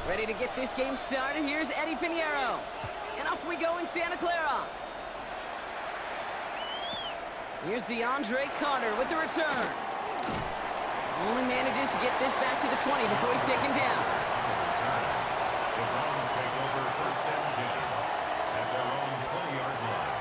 Ready to get this game started. Here's Eddie Pinheiro. And off we go in Santa Clara. Here's DeAndre Carter with the return. Only manages to get this back to the 20 before he's taken down. The Browns take over first and 10 at their own 20-yard line.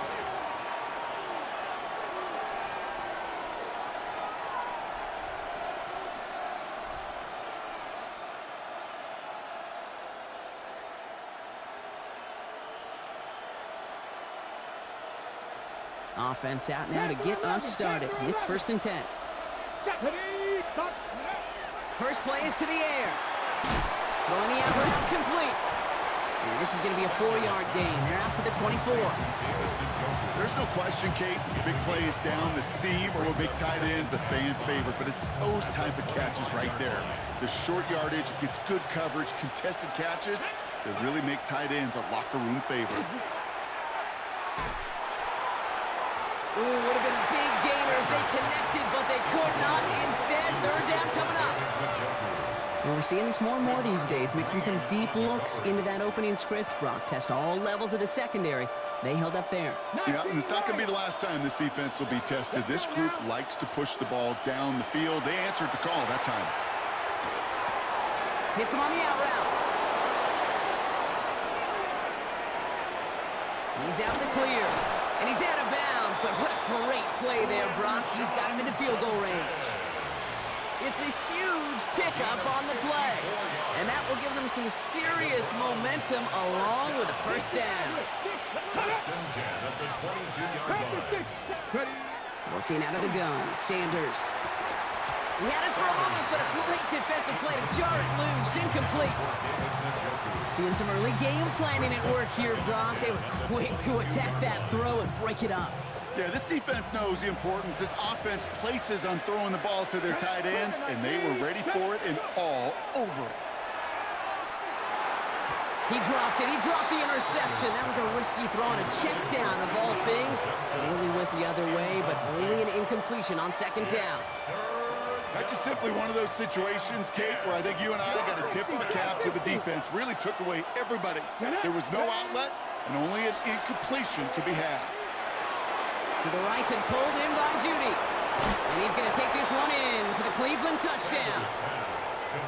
Offense out now to get us started. It's first and 10. First play is to the air. Throwing the out route complete. And this is going to be a 4-yard gain. They're out to the 24. There's no question, Kate. Big plays down the seam or big tight ends, a fan favorite. But it's those type of catches right there. The short yardage gets good coverage, contested catches that really make tight ends a locker room favorite. Ooh, would have been a big gainer if they connected, but they could not. Instead, third down coming up. And we're seeing this more and more these days, mixing some deep looks into that opening script. Brock test all levels of the secondary. They held up there. Yeah, and it's not going to be the last time this defense will be tested. This group likes to push the ball down the field. They answered the call that time. Hits him on the out route. He's out in the clear. And he's out of bounds, but what a great play there, Brock. He's got him into field goal range. It's a huge pickup on the play. And that will give them some serious momentum along with a first down. First and 10 at the 22-yard line. Working out of the gun, Sanders. He had it for a moment, but a great defensive play to jar it loose. Incomplete. Seeing some early game planning at work here, Brock. They were quick to attack that throw and break it up. Yeah, this defense knows the importance this offense places on throwing the ball to their tight ends, and they were ready for it and all over it. He dropped it. He dropped the interception. That was a risky throw on a check down of all things. Really went the other way, but only an incompletion on second down. That's just simply one of those situations, Kate, where I think you and I got to tip our cap to the defense. Really took away everybody. There was no outlet, and only an incompletion could be had. To the right and pulled in by Judy. And he's going to take this one in for the Cleveland touchdown.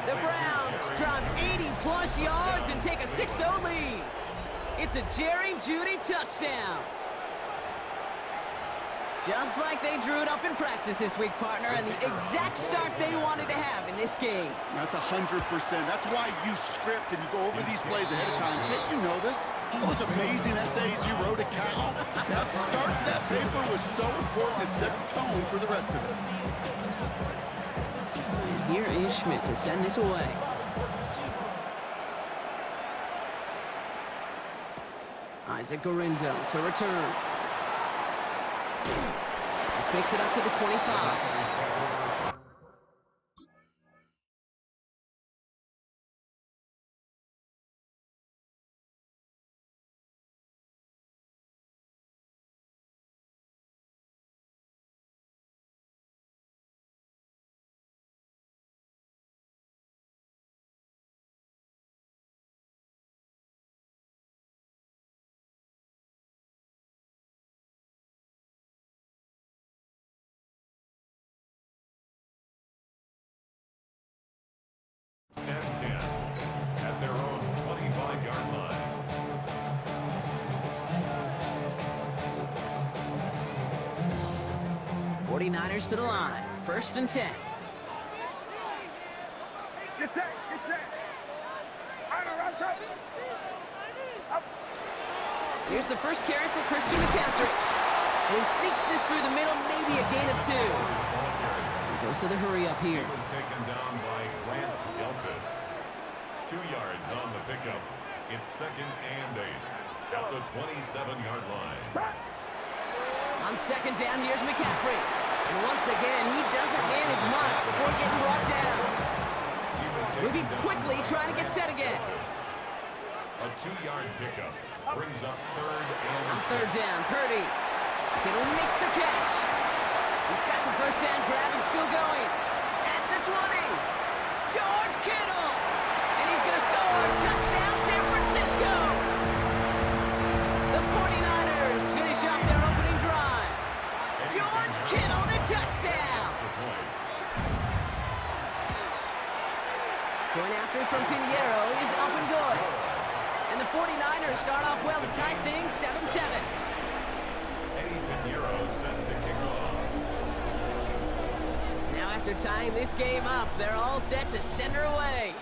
The Browns drive 80-plus yards and take a 6-0 lead. It's a Jerry Judy touchdown. Just like they drew it up in practice this week, partner, and the exact start they wanted to have in this game. That's 100%. That's why you script and you go over these plays ahead of time. Can't you know this? All those amazing essays you wrote at Cal. That start to that paper was so important. It set the tone for the rest of it. Here is Schmidt to send this away. Isaac Gorindo to return. This makes it up to the 25. Stand 10 at their own 25-yard line. '49ers to the line. First and 10. Get set, get set. Here's the first carry for Christian McCaffrey. And he sneaks this through the middle, maybe a gain of 2. And goes to the hurry up here. He was taken down by Grant Delpit. 2 yards on the pickup. It's second and 8 at the 27-yard line. On second down, here's McCaffrey. And once again, he doesn't manage much before getting brought down. Moving quickly, trying to get set again. A 2-yard pickup brings up third and On third down, Purdy. Kittle makes the catch. He's got the first down grab and still going. At the 20. George Kittle. And he's going to score. Point after from Pinheiro is up and good. And the 49ers start off well to tie things 7-7. Eddie Pinheiro set to kick off. Now after tying this game up, they're all set to send her away.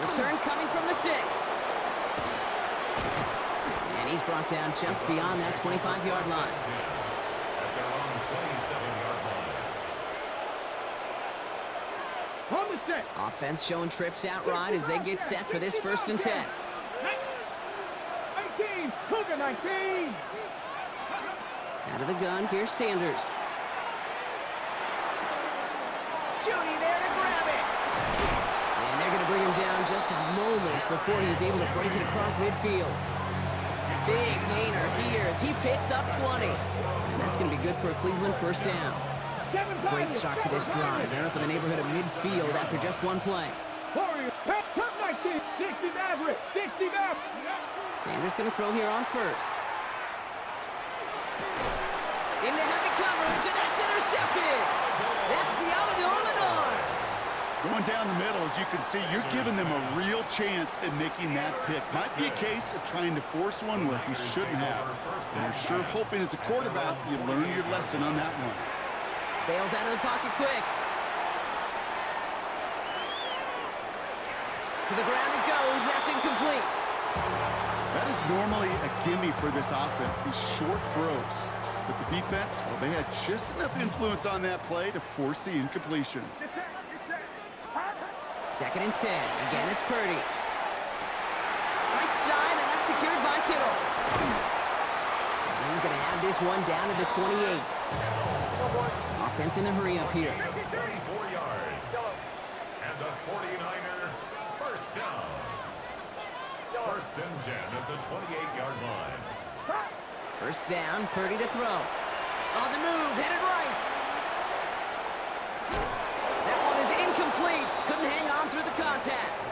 Return coming from the 6. And he's brought down just beyond that 25-yard line. At their own 27-yard line. On the set. Offense showing trips out right as they get set for this 1st and 10. 19. Cougar 19. Out of the gun, here's Sanders. Judy there to grab it. And they're going to bring him down just a moment before he's able to break it across midfield. Big gainer here as he picks up 20. And that's going to be good for a Cleveland 1st down. Great start to this drive. They're up in the neighborhood of midfield after just one play. Warriors. Top 19. 60 Maverick. 60 Maverick. Sanders going to throw here on 1st. Into heavy coverage, and that's intercepted. That's Diablo Lenore. Going down the middle, as you can see, you're giving them a real chance at making that pick. Might be a case of trying to force one where he shouldn't have. And you're sure hoping as a quarterback you learn your lesson on that one. Bails out of the pocket quick. To the ground it goes. That's incomplete. That is normally a gimme for this offense, these short throws. But the defense, well, they had just enough influence on that play to force the incompletion. 2nd and 10. Again, it's Purdy. Right side, and that's secured by Kittle. And he's going to have this one down to the 28. Offense in the hurry up here. 34 yards. And the 49er 1st down. 1st and 10 at the 28-yard line. 1st down, Purdy to throw. On the move, headed right. That one is incomplete. Couldn't hang on through the contact.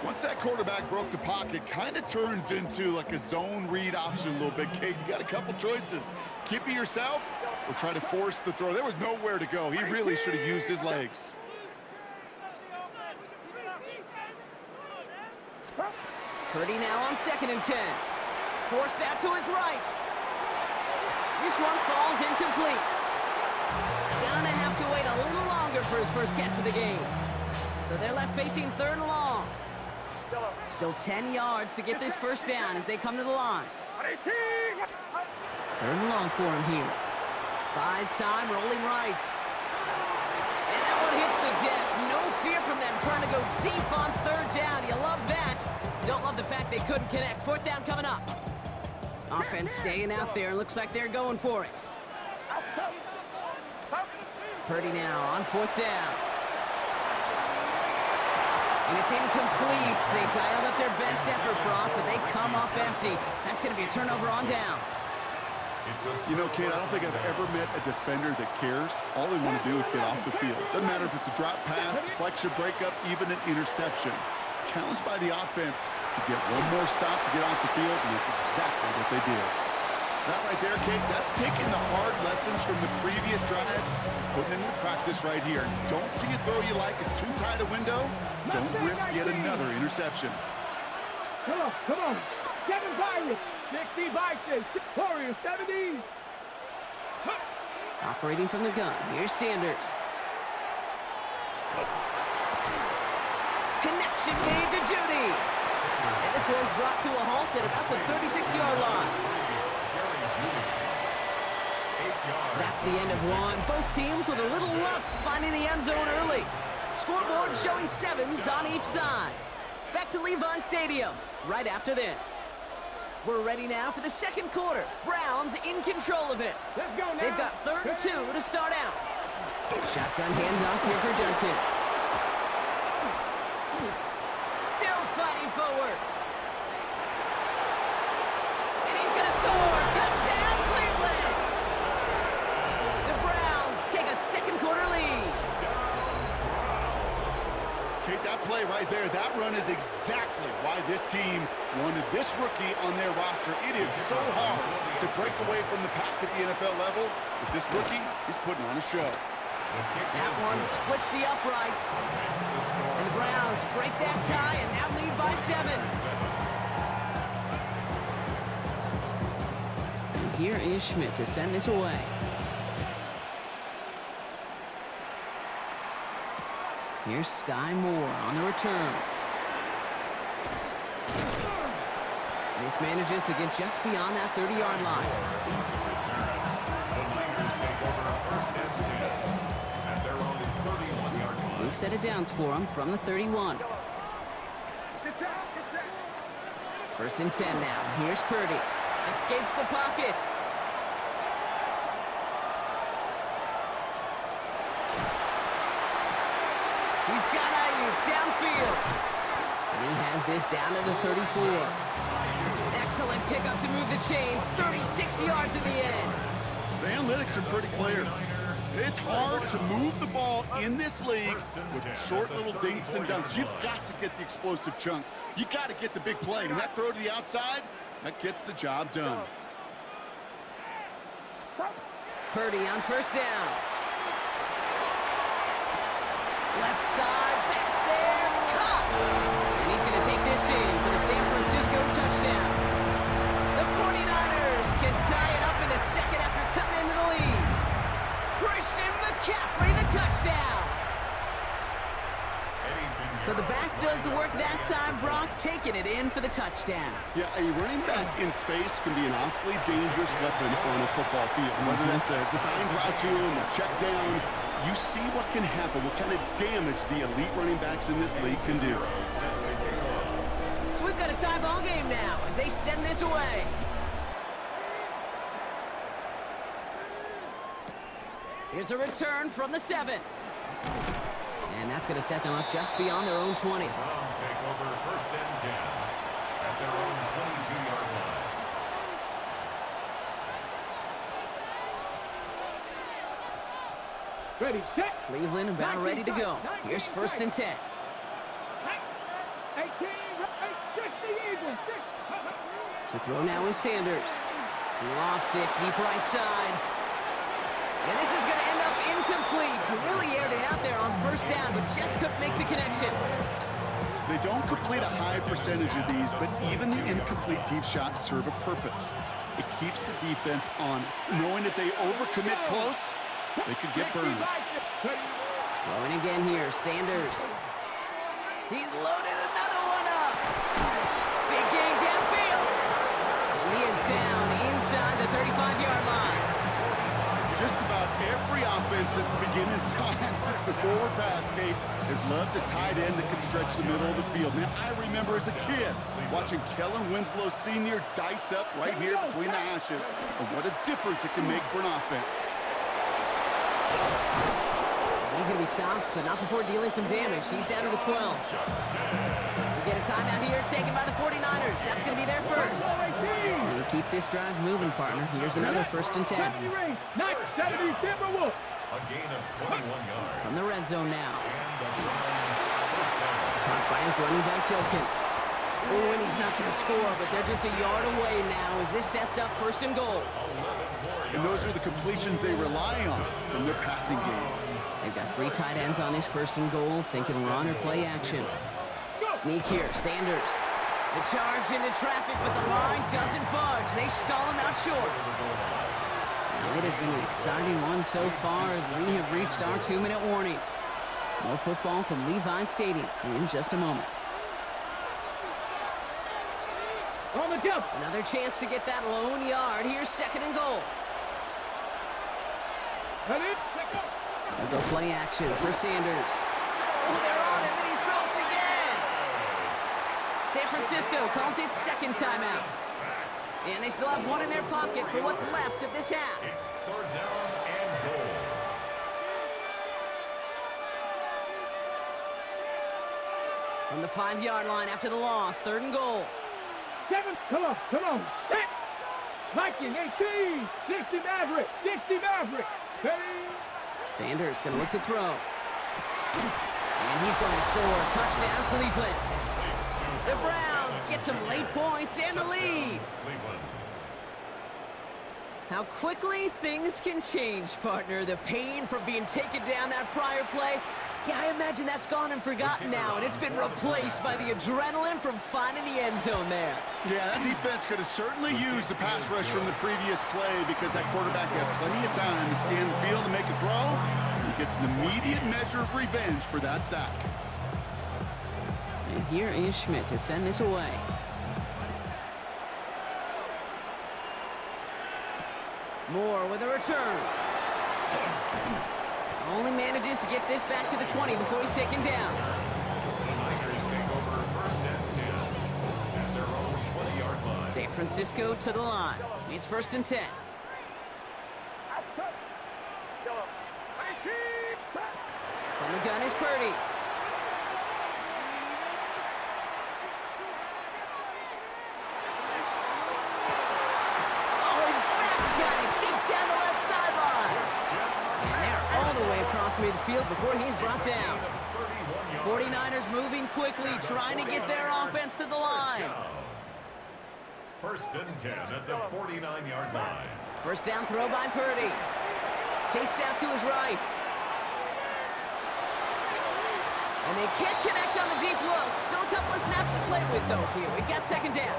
Once that quarterback broke the pocket, kind of turns into like a zone read option a little bit. Kate, you got a couple choices. Keep it yourself or try to force the throw. There was nowhere to go. He really should have used his legs. Purdy now on 2nd and 10. Forced out to his right. This one falls incomplete. Gonna have to wait a little longer for his first catch of the game. So they're left facing 3rd and long. Still 10 yards to get this 1st down as they come to the line. 3rd and long for him here. Buys time, rolling right. And that one hits the deck. No fear from them trying to go deep on 3rd down. You love that. Don't love the fact they couldn't connect. 4th down coming up. Offense staying out there. Looks like they're going for it. Purdy now on 4th down. And it's incomplete. They dialed up their best effort, Brock, but they come up empty. That's going to be a turnover on downs. You know, Kate, I don't think I've ever met a defender that cares. All they want to do is get off the field. Doesn't matter if it's a drop pass, deflection, breakup, even an interception. Challenged by the offense to get one more stop to get off the field, and it's exactly what they did. That right there, Kate, that's taking the hard lessons from the previous drive, putting into practice right here. Don't see a throw you like. It's too tight a window. Don't risk yet another interception. Come on. 7 Pirates. 60 Vikings. Warriors 70. Operating from the gun. Here's Sanders. Connection made to Judy. And this one's brought to a halt at about the 36-yard line. That's the end of one. Both teams with a little luck finding the end zone early. Scoreboard showing 7s on each side. Back to Levi Stadium right after this. We're ready now for the 2nd quarter. Browns in control of it. Let's go now. They've got 3rd and 2 to start out. Shotgun handoff here for Junkins. Still fighting forward. And he's going to score. Touchdown, Cleveland. The Browns take a 2nd quarter lead. Kate, that play right there, that run is exactly why this team wanted this rookie on their roster. It is so hard to break away from the pack at the NFL level, but this rookie is putting on a show. That one splits the uprights. And the Browns break that tie and now lead by 7. And here is Schmidt to send this away. Here's Sky Moore on the return. This manages to get just beyond that 30-yard line. We've set it downs for him from the 31. First and 10 now. Here's Purdy. Escapes the pocket. He's got Ayuk downfield. And he has this down to the 34. Excellent pickup to move the chains. 36 yards in the end. The analytics are pretty clear. It's hard to move the ball in this league with short little dinks and dunks. You've got to get the explosive chunk. You got to get the big play. And that throw to the outside, that gets the job done. Purdy on first down. Left side, that's there, caught! And he's going to take this in for the San Francisco touchdown. The 49ers can tie it up in the second after cutting into the lead. Christian McCaffrey, the touchdown. So the back does the work that time. Brock taking it in for the touchdown. Yeah, a running back in space can be an awfully dangerous weapon on a football field. Whether that's a designed route to him, a check down, you see what can happen, what kind of damage the elite running backs in this league can do. So we've got a tie ball game now as they send this away. Here's a return from the 7. And that's going to set them up just beyond their own 20. Browns take over first and 10 at their own 22-yard line. Ready, set. Cleveland about ready to go. Here's first and 10. 18, 60 Eagles, 6. To throw now is Sanders. He lofts it deep right side. And this is going to end up incomplete. He really aired it out there on first down, but just couldn't make the connection. They don't complete a high percentage of these, but even the incomplete deep shots serve a purpose. It keeps the defense honest, knowing if they overcommit close, they could get burned. Throwing again here, Sanders. He's loaded another one up. Big gain downfield. And he is down inside the 35-yard line. Just about every offense since the beginning of time, since the forward pass, Kate, has loved a tight end that can stretch the middle of the field. Man, I remember as a kid watching Kellen Winslow Sr. dice up right here between the hashes, and what a difference it can make for an offense. He's going to be stopped, but not before dealing some damage. He's down to the 12. We get a timeout here taken by the 49ers. That's going to be their first. We'll keep this drive moving, partner. Here's another first and 10. 70 Timberwolves. A gain of 21 yards. From the red zone now. And the Browns first down. Caught by his running back, Jilkins. Oh, and he's not going to score, but they're just a yard away now as this sets up first and goal. 11 more And those are the completions they rely on from their passing game. They've got 3 tight ends on this first and goal, thinking run or play action. Sneak here, Sanders. The charge into traffic, but the line doesn't budge. They stall him out short. Now, it has been an exciting one so far as we have reached our 2-minute warning. More football from Levi Stadium in just a moment. On the jump. Another chance to get that lone yard. Here's second and goal. And it's They'll go play action for Sanders. Oh, they're on him, and he's dropped again. San Francisco calls its second timeout. And they still have one in their pocket for what's left of this half. It's third down and goal. From the 5-yard line after the loss, third and goal. 7. Come on, set. Viking 18, 60 Maverick, 60 Maverick. Sanders going to look to throw. And he's going to score. Touchdown, Cleveland. The Browns get some late points and the lead. Cleveland. How quickly things can change, partner. The pain from being taken down that prior play, yeah, I imagine that's gone and forgotten now, and it's been replaced by the adrenaline from finding the end zone there. Yeah, that defense could have certainly used the pass rush from the previous play because that quarterback had plenty of time to scan the field and make a throw. He gets an immediate measure of revenge for that sack. And here is Schmidt to send this away. Moore with a return. Only manages to get this back to the 20 before he's taken down. The Niners take over 1st and 10 at their own 20-yard line. San Francisco to the line. It's 1st and 10. From the gun is Purdy. Oh, his back's got it deep down the left sideline. And they're all the way across midfield before he's brought down. 49ers moving quickly, trying to get their offense to the line. 1st and 10 at the 49-yard line. First down throw by Purdy. Chased out to his right. And they can't connect on the deep look. Still a couple of snaps to play with, though, here. We've got 2nd down.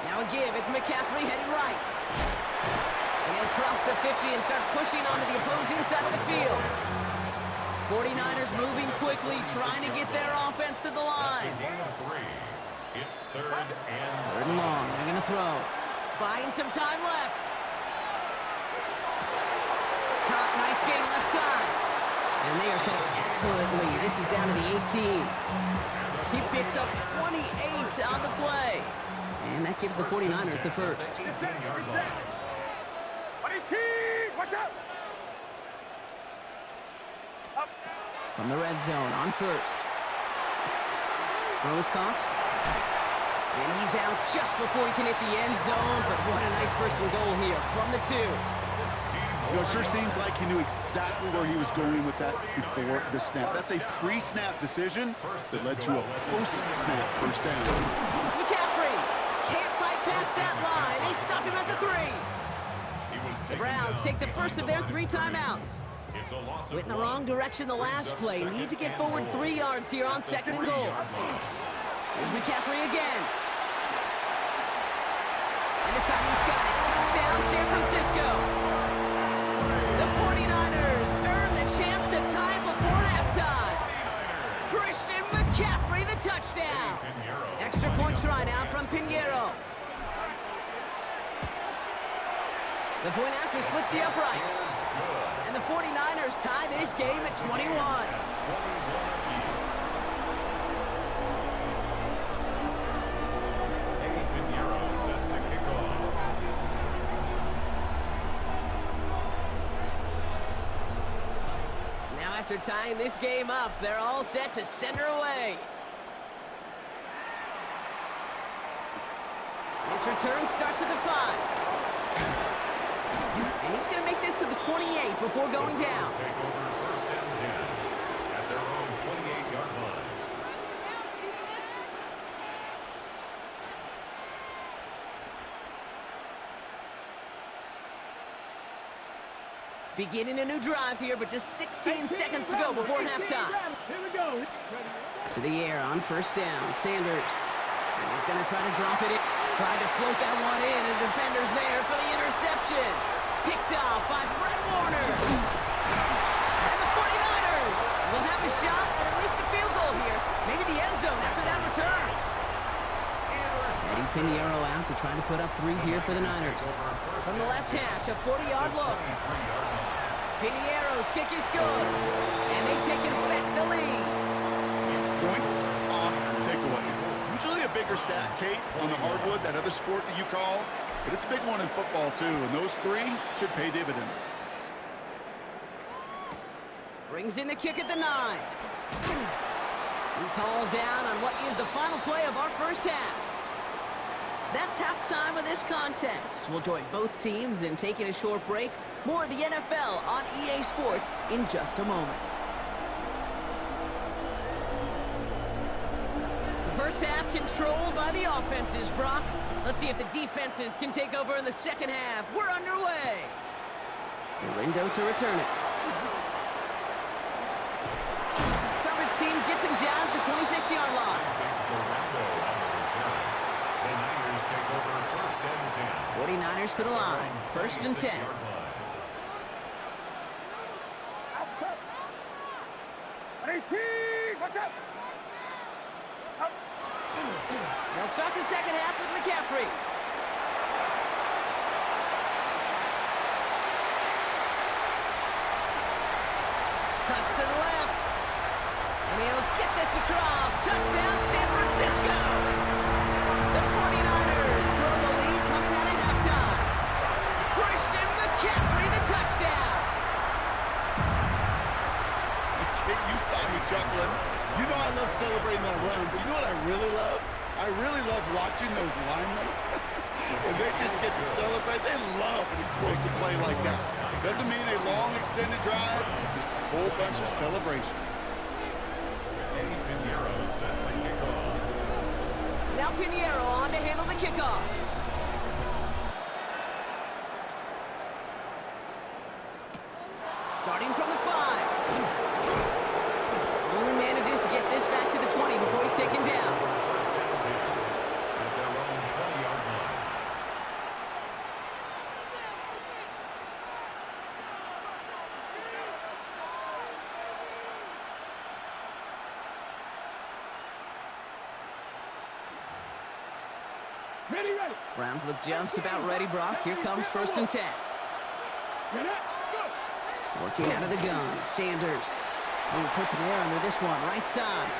Now a give. It's McCaffrey heading right. And he'll cross the 50 and start pushing onto the opposing side of the field. 49ers moving quickly, trying to get their offense to the line. That's a gain of 3. It's 3rd and 3rd and long. They're going to throw. Buying some time left. Caught, nice gain left side. And they are set up excellently. This is down to the 18. He picks up 28 on the play. And that gives the 49ers the first. Watch out! From the red zone on 1st. Throw is caught. And he's out just before he can hit the end zone. But what a nice 1st and goal here from the 2. You know, it sure seems like he knew exactly where he was going with that before the snap. That's a pre-snap decision that led to a post-snap 1st down. McCaffrey can't fight past that line. They stop him at the 3. The Browns take the first of their 3 timeouts. Went in the wrong direction the last play. Need to get forward 3 yards here on 2nd and goal. Here's McCaffrey again. And this time he's got it. Touchdown, San Francisco. The 49ers earn the chance to tie before halftime. Christian McCaffrey, the touchdown. Extra point try now from Pinheiro. The point after splits the uprights. And the 49ers tie this game at 21. Set to kick off. Now after tying this game up, they're all set to send her away. This return starts at the 5. And he's going to make this to the 28 before going down. Take over 1st and 10 at their own 28-yard line. Beginning a new drive here, but just 16 seconds to go before halftime. Here we go. To the air on 1st down. Sanders. He's going to try to drop it in. Tried to float that one in, and the defender's there for the interception. Picked off by Fred Warner. And the 49ers will have a shot at least a field goal here. Maybe the end zone after that return. Eddie Pinheiro out to try to put up 3 here for the Niners. From the left hash, a 40-yard look. Pinheiro's kick is good. And they've taken back the lead. Points off takeaways. Usually a bigger stat, Kate, on the hardwood, that other sport that you call. But it's a big one in football, too, and those 3 should pay dividends. Brings in the kick at the 9. He's hauled down on what is the final play of our first half. That's halftime of this contest. We'll join both teams in taking a short break. More of the NFL on EA Sports in just a moment. first half controlled by the offenses, Brock. Let's see if the defenses can take over in the second half. We're underway. Lindo to return it. Coverage team gets him down at the 26-yard line. The Niners take over first and 10. 49ers to the line. First and 10. They'll start the second half with McCaffrey. Cuts to the left. And he'll get this across. Touchdown, San Francisco. The 49ers grow the lead coming out of halftime. Christian McCaffrey, the touchdown. You saw me chuckling. You know I love celebrating that run, but you know what I really love? I really love watching those linemen. And they just get to celebrate. They love an explosive play like that. Doesn't mean a long extended drive, just a whole bunch of celebration. Pinheiro set to kick off. Now Pinheiro on to handle the kickoff. Starting from the 5. Only manages to get this back to the 20 before he's taken down. First and 10 at their own 20-yard line. Ready, ready. Browns look just about ready, Brock. Here comes first and 10. Ready, go. Working out of the gun, Sanders. Oh, puts some air under this one, right side.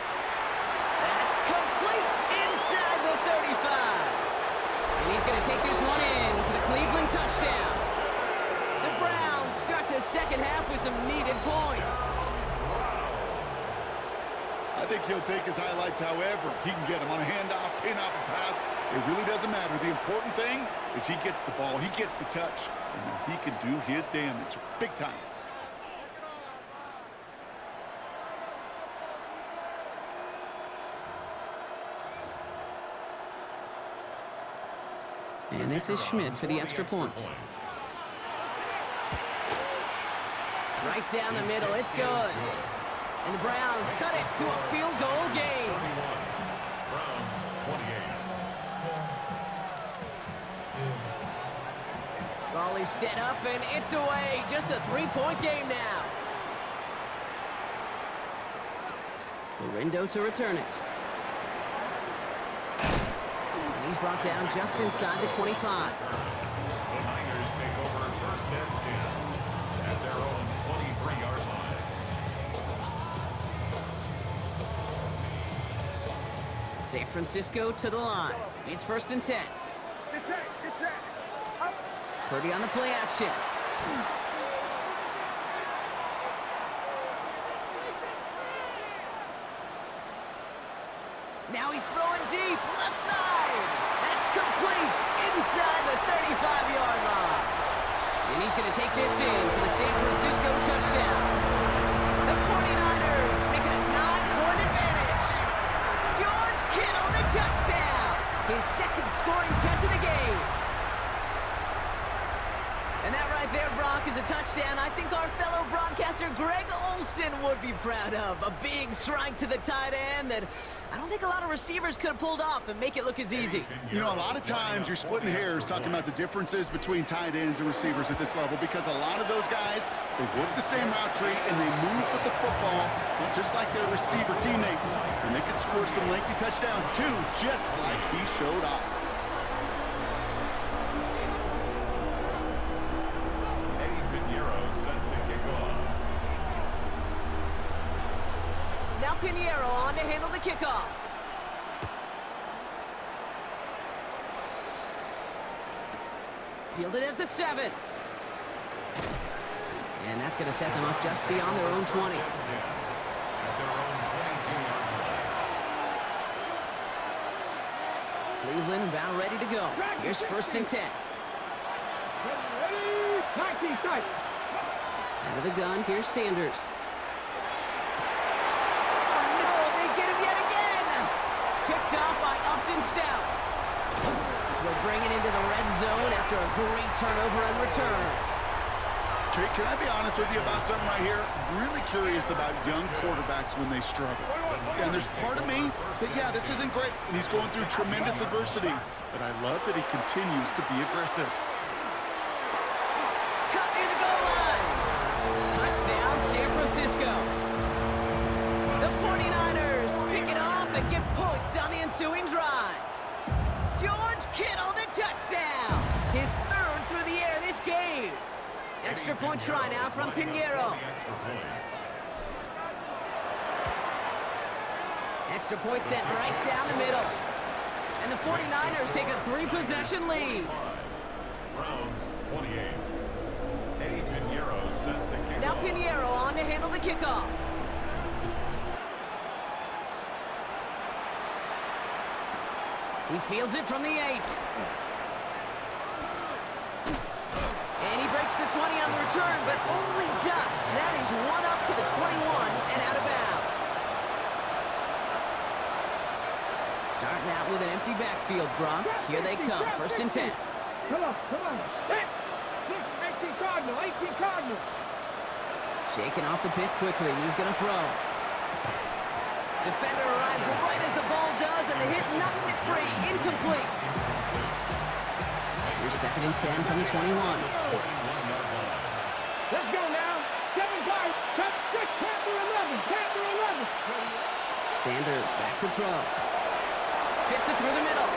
That's complete inside the 35. And he's going to take this one in for the Cleveland touchdown. The Browns start the second half with some needed points. I think he'll take his highlights however he can get them on a handoff, pin off a pass. It really doesn't matter. The important thing is he gets the ball, he gets the touch, and then he can do his damage big time. And this is Schmidt for the extra point. Right down the middle, it's good. And the Browns cut it to a field goal game. Browns 28. Ball is set up and it's away. Just a 3-point game now. Lindo to return it. And he's brought down just inside the 25. The Niners take over first and 10 at their own 23-yard line. San Francisco to the line. It's first and 10. Purdy on the play action. Now he's throwing deep, left side. That's complete inside the 35-yard line. And he's going to take this in for the San Francisco touchdown. The 49ers making a 9-point advantage. George Kittle, the touchdown. His second scoring catch of the game. And that right there, Brock, is a touchdown I think our fellow broadcaster Greg Olsen would be proud of. A big strike to the tight end that I don't think a lot of receivers could have pulled off and make it look as easy. You know, a lot of times you're splitting hairs talking about the differences between tight ends and receivers at this level because a lot of those guys, they work the same route tree and they move with the football just like their receiver teammates. And they can score some lengthy touchdowns too, just like he showed off. Now Pinheiro on to handle the kickoff. Fielded at the 7. And that's going to set them up just beyond their own 20. Cleveland about ready to go. Here's first and 10. Ready, 19 seconds. Out of the gun, here's Sanders. Picked off and stout. We're bringing into the red zone after a great turnover and return. Okay, can I be honest with you about something right here? I'm really curious about young quarterbacks when they struggle. Yeah, and there's part of me that, yeah, this isn't great, and he's going through tremendous adversity. But I love that he continues to be aggressive. Cut near the goal line. Touchdown, San Francisco. The 49ers pick it off and get points on the ensuing drive. George Kittle, the touchdown. His third through the air this game. Extra point try now from Pinheiro. Extra point sent right down the middle. And the 49ers take a 3-possession lead. Browns 28. Eddie Pinheiro set to kick Now off. Pinheiro on to handle the kickoff. He fields it from the 8. And he breaks the 20 on the return, but only just. That is one up to the 21 and out of bounds. Starting out with an empty backfield, Gronk. Here they come, 1st and 10. Come on. Set. 18 Cardinal, 18 Cardinal. Shaking off the pick quickly. He's going to throw. Defender arrives right as the ball does, and the hit knocks it free. Incomplete. Here's 2nd and 10 from the 21. Let's go now. 7 guys. Cut 6. Panther 11. Panther 11. Sanders back to throw. Fits it through the middle.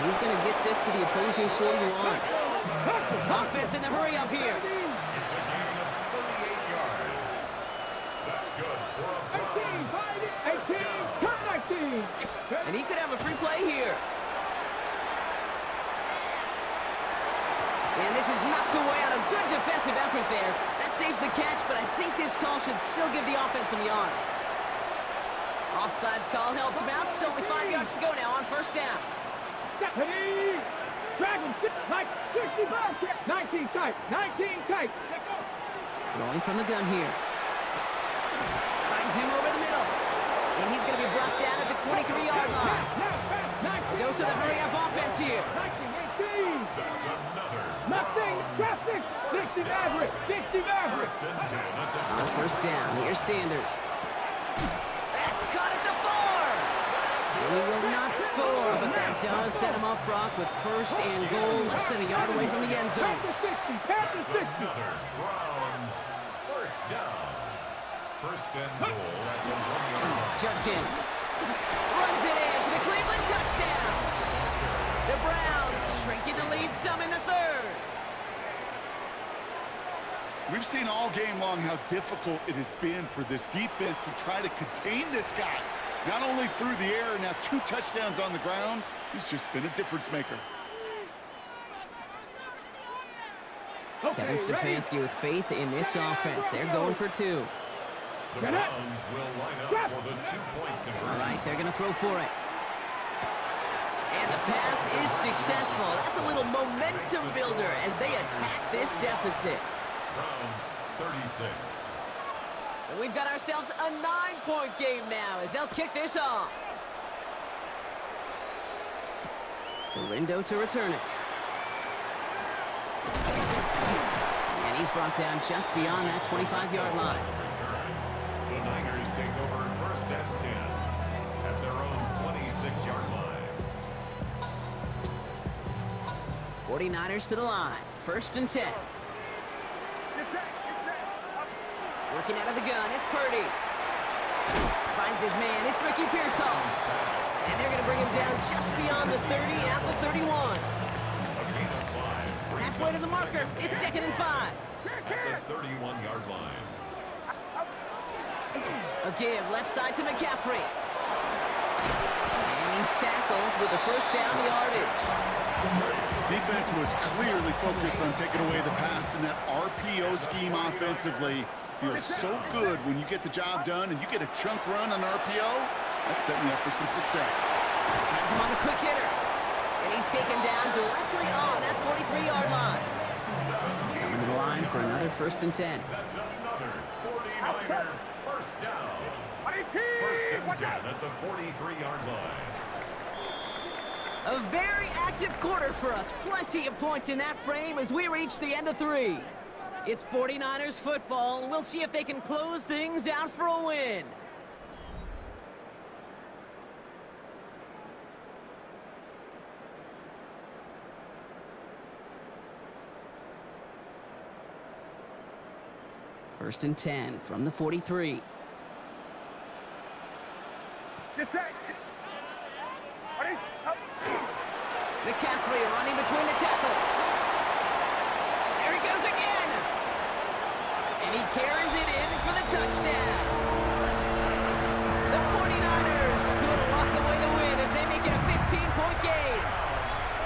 He's going to get this to the opposing 41. Offense in the hurry up here. It's a gain of 38 yards. That's good for a Browns. 18. Cut 19. And he could have a free play here. And this is knocked away on a good defensive effort there. That saves the catch, but I think this call should still give the offense some yards. Offsides call helps him out. It's only 5 yards to go now on 1st down. Stephanie. Dragon 6. Like 65. 19 tight. 19 tight. Rolling from the gun here. Finds him over the middle. And he's going to be brought down at the 23-yard line. A dose of the hurry-up offense here. 19. That's another. Nothing. Traffic. 60 Maverick. 60 Maverick. 1st and 10 at the On 1st down, here's Sanders. That's caught at the 4. He will not score, but that does set him up, Brock, with 1st and goal, less than a yard away from the end zone. Panther 60. Panther 60. Another Browns 1st down. 1st and goal at the 1-yard line. Judkins runs it in for the Cleveland touchdown. The Browns shrinking the lead some in the 3rd. We've seen all game long how difficult it has been for this defense to try to contain this guy. Not only through the air, now 2 touchdowns on the ground. He's just been a difference maker. Kevin Stefanski with faith in this offense. They're going for 2. The Browns will line up for the 2-point conversion. All right, they're going to throw for it. And the pass is successful. That's a little momentum builder as they attack this deficit. Browns 36. So we've got ourselves a 9-point game now as they'll kick this off. Galindo to return it. And he's brought down just beyond that 25-yard line. The Niners take over 1st and 10 at their own 26-yard line. 49ers to the line. 1st and 10. Working out of the gun, it's Purdy. Finds his man, it's Ricky Pearsall. And they're going to bring him down just beyond the 30 at the 31. A gain of 5. Halfway to the marker, it's 2nd and 5. At the 31-yard line. A give left side to McCaffrey. And he's tackled with the 1st down yardage. Defense was clearly focused on taking away the pass in that RPO scheme offensively. Feels so good when you get the job done and you get a chunk run on RPO. That's setting you up for some success. Has him on the quick hitter. And he's taken down directly on that 43-yard line. Coming to the line for another 1st and 10. That's another 49er 1st down. 1st and 10 at the 43-yard line. A very active quarter for us. Plenty of points in that frame as we reach the end of 3. It's 49ers football. We'll see if they can close things out for a win. First and 10 from the 43. McCaffrey running between the tackles. There he goes again. And he carries it in for the touchdown. The 49ers could lock away the win as they make it a 15-point game.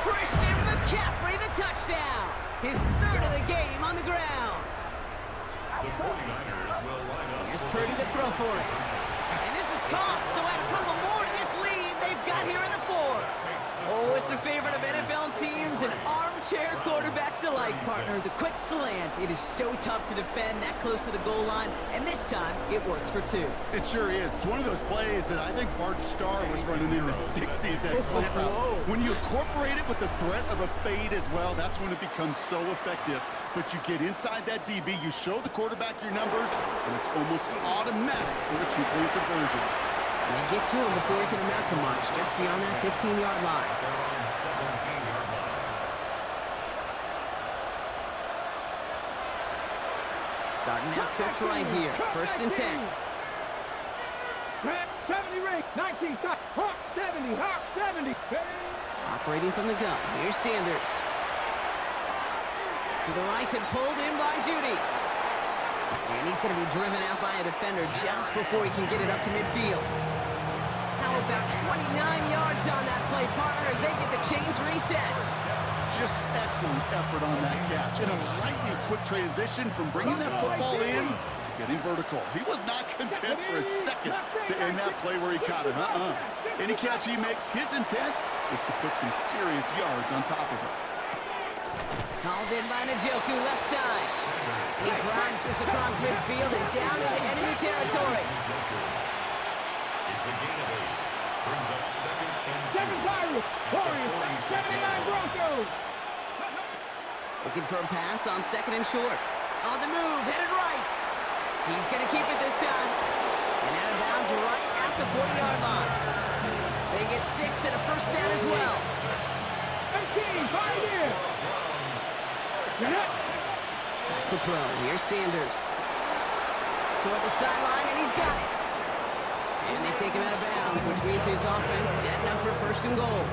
Christian McCaffrey, the touchdown. His 3rd of the game on the ground. The 49ers will line up. Here's Purdy to throw for it. And this is caught, so add a couple more to this lead they've got here in the 4. Oh, it's a favorite of NFL teams and armchair quarterbacks alike, partner. The quick slant. It is so tough to defend that close to the goal line, and this time it works for 2. It sure is. It's one of those plays that I think Bart Starr was running in the 60s, that slant route. When you incorporate it with the threat of a fade as well, that's when it becomes so effective. But you get inside that DB, you show the quarterback your numbers, and it's almost automatic for a 2-point conversion. They get to him before he can amount to much, just beyond that 15-yard line. They're on 17-yard line. Starting out trips right here. First and 10. 70 ring, 19 shot, Hawk 70, Hawk 70. Operating from the gun. Here's Sanders. To the right and pulled in by Judy. And he's going to be driven out by a defender just before he can get it up to midfield. How about 29 yards on that play, partner, as they get the chains reset. Just excellent effort on that catch. And a lightning quick transition from bringing that football in to getting vertical. He was not content for a second to end that play where he caught it. Any catch he makes, his intent is to put some serious yards on top of it. Hauled in by Njoku, left side. He drives this across midfield and down into enemy territory. It's a gain of 8. Brings up 2nd and 2. 7 Pirates, Warriors, 79 Broncos. Looking for a pass on 2nd and short. On the move, headed right. He's going to keep it this time. And out of bounds right at the 40-yard line. They get 6 and a first down as well. 18, Pioneer. Back to throw. Here's Sanders. Toward the sideline, and he's got it. And they take him out of bounds, which means his offense setting up for 1st and goal.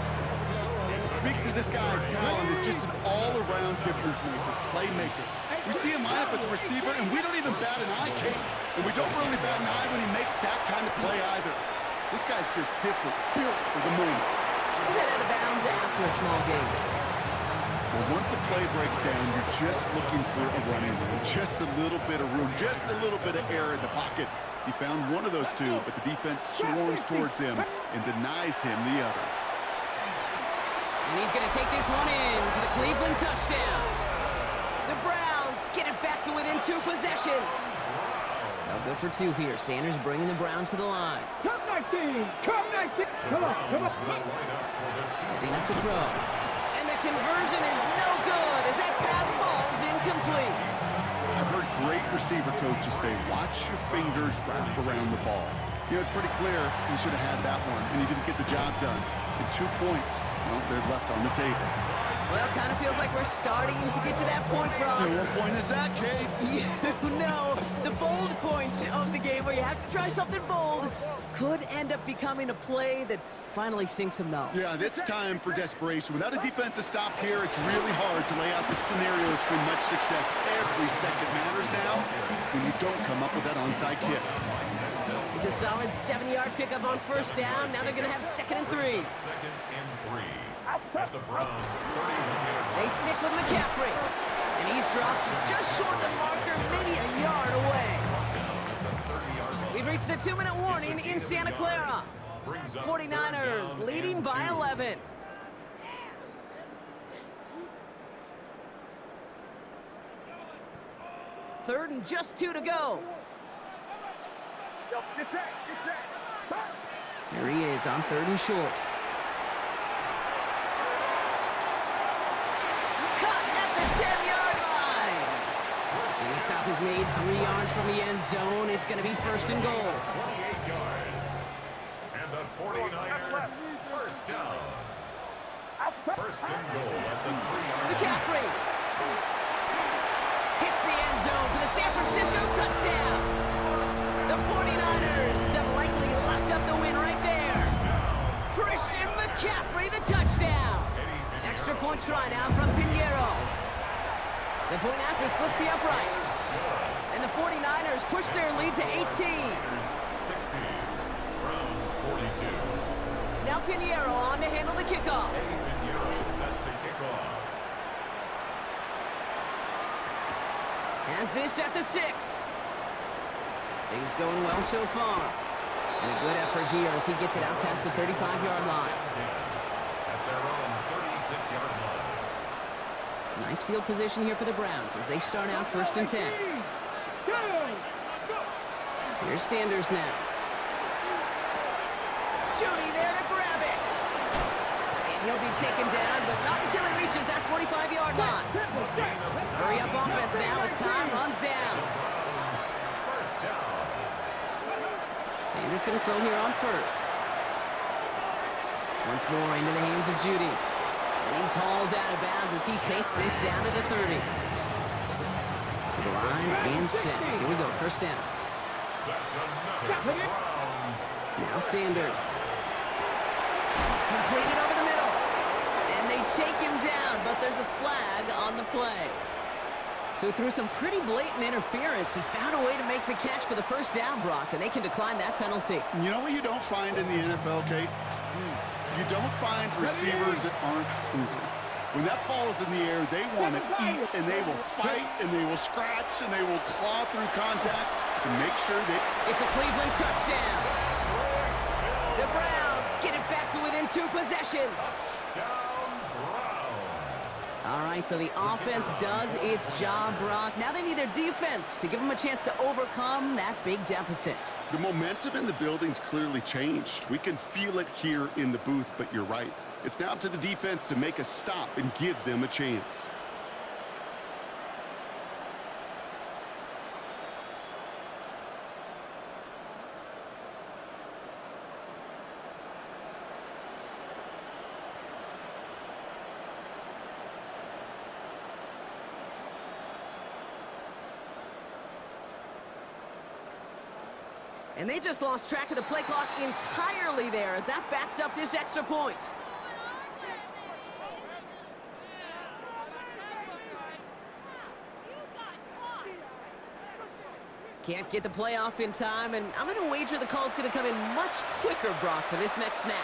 Speaks to this guy's talent as just an all-around difference maker, playmaker. We see him line up as a receiver, and we don't even bat an eye, Kate. And we don't really bat an eye when he makes that kind of play either. This guy's just different, built for the moment. Head out of bounds after a small gain. Well, once a play breaks down, you're just looking for a running room, just a little bit of room, just a little bit of air in the pocket. He found one of those 2, but the defense swarms towards him and denies him the other. And he's going to take this one in for the Cleveland touchdown. The Browns get it back to within 2 possessions. They'll go for 2 here. Sanders bringing the Browns to the line. Come 19, come 19. Come on, come on. Setting up to throw. And the conversion is no good as that pass falls incomplete. I've heard great receiver coaches say, watch your fingers wrap around the ball. You know, it's pretty clear he should have had that one, and he didn't get the job done. And 2 points, well, they're left on the table. Well, kind of feels like we're starting to get to that point, Brock. And what point is that, Kate? You know, the bold point of the game where you have to try something bold could end up becoming a play that finally sinks him, though. Yeah, it's time for desperation. Without a defensive stop here, it's really hard to lay out the scenarios for much success. Every second matters now when you don't come up with that onside kick. It's a solid 70-yard pickup on 1st down. Now they're going to have 2nd and 3. 2nd and 3. At the Browns, 31-yard line. They stick with McCaffrey. And he's dropped just short of the marker, maybe a yard away. We've reached the 2-minute warning in Santa Clara. 49ers leading by 11. Third and just 2 to go. Here he is on 3rd and short. 10-yard line. And the stop is made 3 yards from the end zone. It's going to be first and goal. 28 yards. And the 49er first down. First and goal at the 3-yard line. McCaffrey hits the end zone for the San Francisco touchdown. The 49ers have likely locked up the win right there. Christian McCaffrey, the touchdown. Extra point try now from Pinheiro. The point after splits the uprights. And the 49ers push their lead to 18. 60. Browns 42. Now Pinheiro on to handle the kickoff. Pinheiro set to kick off. Has this at the 6. Things going well so far. And a good effort here as he gets it out past the 35-yard line. At their own 36-yard line. Nice field position here for the Browns as they start out first and 10. Here's Sanders now. Judy there to grab it. And he'll be taken down, but not until he reaches that 45-yard line. Hurry up offense now as time runs down. First down. Sanders going to throw here on first. Once more into the hands of Judy. And he's hauled out of bounds as he takes this down to the 30. To the line and set. Here we go, first down. That's another Browns. Now Sanders. Completed over the middle. And they take him down, but there's a flag on the play. So through some pretty blatant interference, he found a way to make the catch for the first down, Brock, and they can decline that penalty. You know what you don't find in the NFL, Kate? You don't find receivers that aren't hungry. When that ball is in the air, they want to eat, and they will fight, and they will scratch, and they will claw through contact to make sure that... It's a Cleveland touchdown. The Browns get it back to within 2 possessions. All right, so the offense does its job, Brock. Now they need their defense to give them a chance to overcome that big deficit. The momentum in the building's clearly changed. We can feel it here in the booth, but you're right. It's now up to the defense to make a stop and give them a chance. And they just lost track of the play clock entirely there as that backs up this extra point. Can't get the play off in time, and I'm going to wager the call's going to come in much quicker, Brock, for this next snap.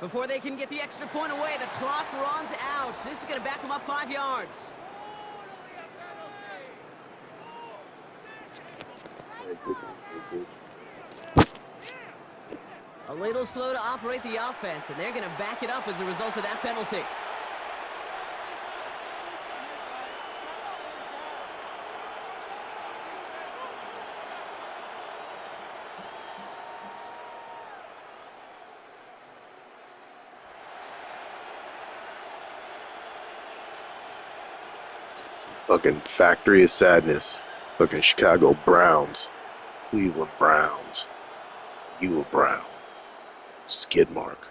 Before they can get the extra point away, the clock runs out. This is going to back them up 5 yards. A little slow to operate the offense, and they're going to back it up as a result of that penalty. Fucking factory of sadness. Fucking Chicago Browns. Cleveland Browns. You a Brown. Skid mark.